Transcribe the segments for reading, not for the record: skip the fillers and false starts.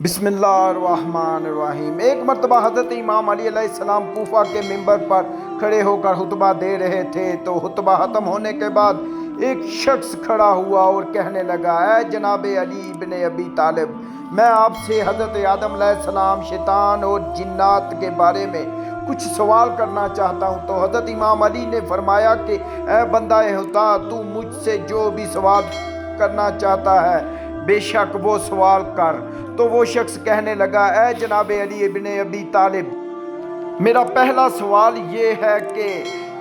بسم اللہ الرحمن الرحیم۔ ایک مرتبہ حضرت امام علی علیہ السلام کوفہ کے ممبر پر کھڑے ہو کر خطبہ دے رہے تھے تو خطبہ ختم ہونے کے بعد ایک شخص کھڑا ہوا اور کہنے لگا، اے جناب علی ابن ابی طالب، میں آپ سے حضرت آدم علیہ السلام، شیطان اور جنات کے بارے میں کچھ سوال کرنا چاہتا ہوں۔ تو حضرت امام علی نے فرمایا کہ اے بندہ خدا، تو مجھ سے جو بھی سوال کرنا چاہتا ہے بے شک وہ سوال کر۔ تو وہ شخص کہنے لگا، اے جناب علی ابن ابی طالب، میرا پہلا سوال یہ ہے کہ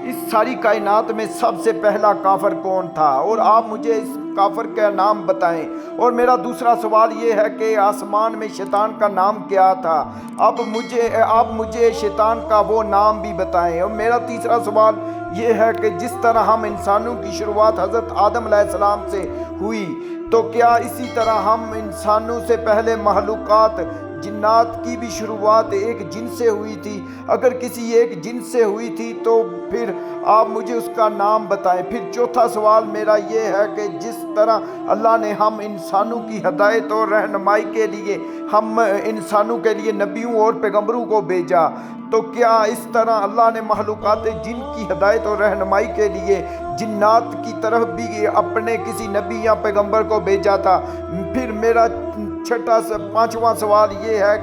اس ساری کائنات میں سب سے پہلا کافر کون تھا اور آپ مجھے اس کافر کا نام بتائیں۔ اور میرا دوسرا سوال یہ ہے کہ آسمان میں شیطان کا نام کیا تھا، آپ مجھے شیطان کا وہ نام بھی بتائیں۔ اور میرا تیسرا سوال یہ ہے کہ جس طرح ہم انسانوں کی شروعات حضرت آدم علیہ السلام سے ہوئی، تو کیا اسی طرح ہم انسانوں سے پہلے مخلوقات جنات کی بھی شروعات ایک جن سے ہوئی تھی؟ اگر کسی ایک جن سے ہوئی تھی تو پھر آپ مجھے اس کا نام بتائیں۔ پھر چوتھا سوال میرا یہ ہے کہ جس طرح اللہ نے ہم انسانوں کی ہدایت اور رہنمائی کے لیے ہم انسانوں کے لیے نبیوں اور پیغمبروں کو بھیجا، تو کیا اس طرح اللہ نے مخلوقات جن کی ہدایت اور رہنمائی کے لیے جنات کی طرف بھی اپنے کسی نبی یا پیغمبر کو بھیجا تھا؟ پھر میرا پانچواں سوال یہ ہے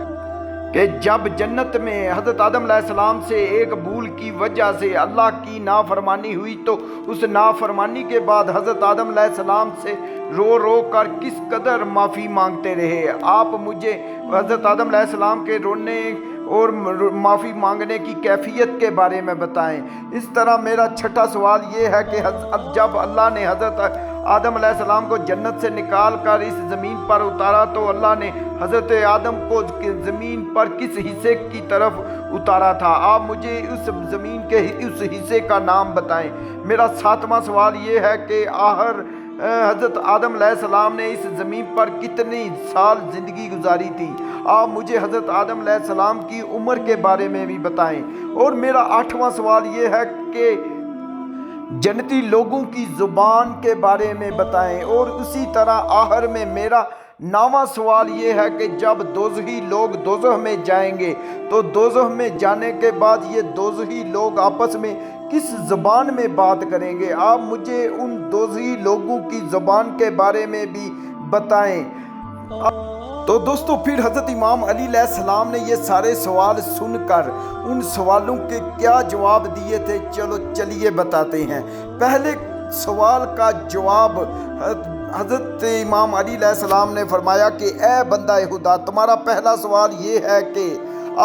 کہ جب جنت میں حضرت آدم علیہ السلام سے ایک بھول کی وجہ سے اللہ کی نافرمانی ہوئی، تو اس نافرمانی کے بعد حضرت آدم علیہ السلام سے رو رو کر کس قدر معافی مانگتے رہے؟ آپ مجھے حضرت آدم علیہ السلام کے رونے اور معافی مانگنے کی کیفیت کے بارے میں بتائیں۔ اس طرح میرا چھٹا سوال یہ ہے کہ جب اللہ نے حضرت آدم علیہ السلام کو جنت سے نکال کر اس زمین پر اتارا تو اللہ نے حضرت آدم کو زمین پر کس حصے کی طرف اتارا تھا؟ آپ مجھے اس زمین کے اس حصے کا نام بتائیں۔ میرا ساتواں سوال یہ ہے کہ حضرت آدم علیہ السلام نے اس زمین پر کتنی سال زندگی گزاری تھی؟ آپ مجھے حضرت آدم علیہ السلام کی عمر کے بارے میں بھی بتائیں۔ اور میرا آٹھواں سوال یہ ہے کہ جنتی لوگوں کی زبان کے بارے میں بتائیں۔ اور اسی طرح آخر میں میرا نواں سوال یہ ہے کہ جب دوزخی لوگ دوزخ میں جائیں گے تو دوزخ میں جانے کے بعد یہ دوزخی لوگ آپس میں کس زبان میں بات کریں گے؟ آپ مجھے ان دوزخی لوگوں کی زبان کے بارے میں بھی بتائیں۔ تو دوستو، پھر حضرت امام علی علیہ السلام نے یہ سارے سوال سن کر ان سوالوں کے کیا جواب دیے تھے، چلیے بتاتے ہیں۔ پہلے سوال کا جواب حضرت امام علی علیہ السلام نے فرمایا کہ اے بندہ خدا، تمہارا پہلا سوال یہ ہے کہ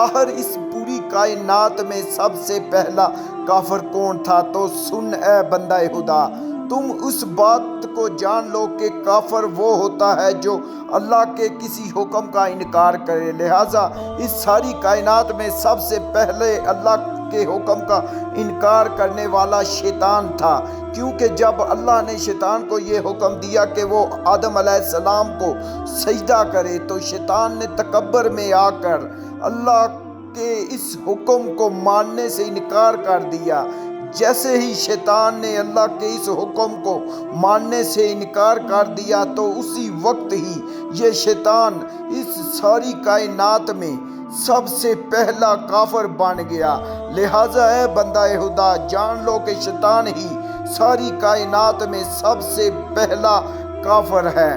آخر اس پوری کائنات میں سب سے پہلا کافر کون تھا؟ تو سن اے بندہ خدا، تم اس بات کو جان لو کہ کافر وہ ہوتا ہے جو اللہ کے کسی حکم کا انکار کرے۔ لہٰذا اس ساری کائنات میں سب سے پہلے اللہ کے حکم کا انکار کرنے والا شیطان تھا، کیونکہ جب اللہ نے شیطان کو یہ حکم دیا کہ وہ آدم علیہ السلام کو سجدہ کرے تو شیطان نے تکبر میں آ کر اللہ کے اس حکم کو ماننے سے انکار کر دیا۔ جیسے ہی شیطان نے اللہ کے اس حکم کو ماننے سے انکار کر دیا تو اسی وقت ہی یہ شیطان اس ساری کائنات میں سب سے پہلا کافر بن گیا۔ لہٰذا اے بندہ خدا، جان لو کہ شیطان ہی ساری کائنات میں سب سے پہلا کافر ہے۔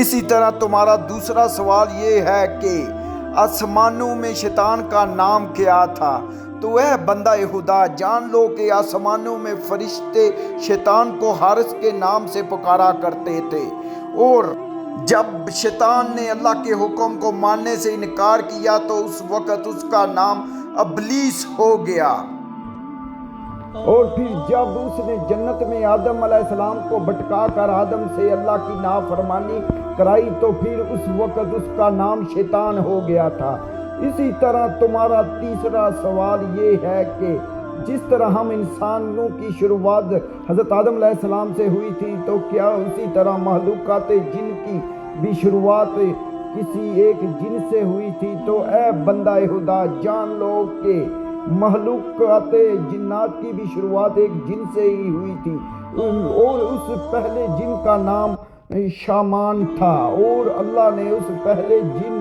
اسی طرح تمہارا دوسرا سوال یہ ہے کہ آسمانوں میں شیطان کا نام کیا تھا؟ تو اے بندہ خدا، جان لو کہ آسمانوں میں فرشتے شیطان کو حارس کے نام سے پکارا کرتے تھے، اور جب شیطان نے اللہ کے حکم کو ماننے سے انکار کیا تو اس وقت اس کا نام ابلیس ہو گیا۔ اور پھر جب اس نے جنت میں آدم علیہ السلام کو بھٹکا کر آدم سے اللہ کی نافرمانی کرائی تو پھر اس وقت اس کا نام شیطان ہو گیا تھا۔ اسی طرح تمہارا تیسرا سوال یہ ہے کہ جس طرح ہم انسانوں کی شروعات حضرت آدم علیہ السلام سے ہوئی تھی تو کیا اسی طرح مخلوقات جن کی بھی شروعات کسی ایک جن سے ہوئی تھی؟ تو اے بندہ خدا، جان لو کہ مخلوقات جنات کی بھی شروعات ایک جن سے ہی ہوئی تھی، اور اس پہلے جن کا نام شامان تھا، اور اللہ نے اس پہلے جن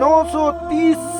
930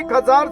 1000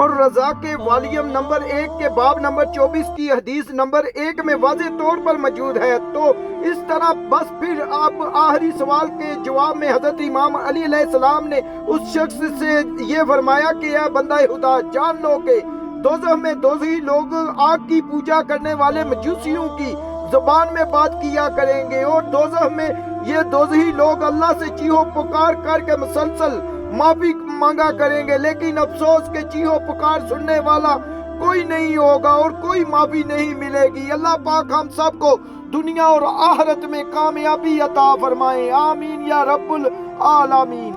اور رضا کے والیوم نمبر 1 کے باب نمبر 24 کی حدیث نمبر 1 میں واضح طور پر موجود ہے۔ تو اس طرح بس پھر آپ آخری سوال کے جواب میں حضرت امام علی علیہ السلام نے اس شخص سے یہ فرمایا کہ اے بندہ خدا، جان لو کہ دوزخ میں دوزخی لوگ آگ کی پوجا کرنے والے مجوسیوں کی زبان میں بات کیا کریں گے، اور دوزخ میں یہ دوزخی لوگ اللہ سے چیخو پکار کر کے مسلسل معافی مانگا کریں گے، لیکن افسوس کہ چیخو پکار سننے والا کوئی نہیں ہوگا اور کوئی معافی نہیں ملے گی۔ اللہ پاک ہم سب کو دنیا اور آخرت میں کامیابی عطا فرمائے، آمین یا رب العالمین۔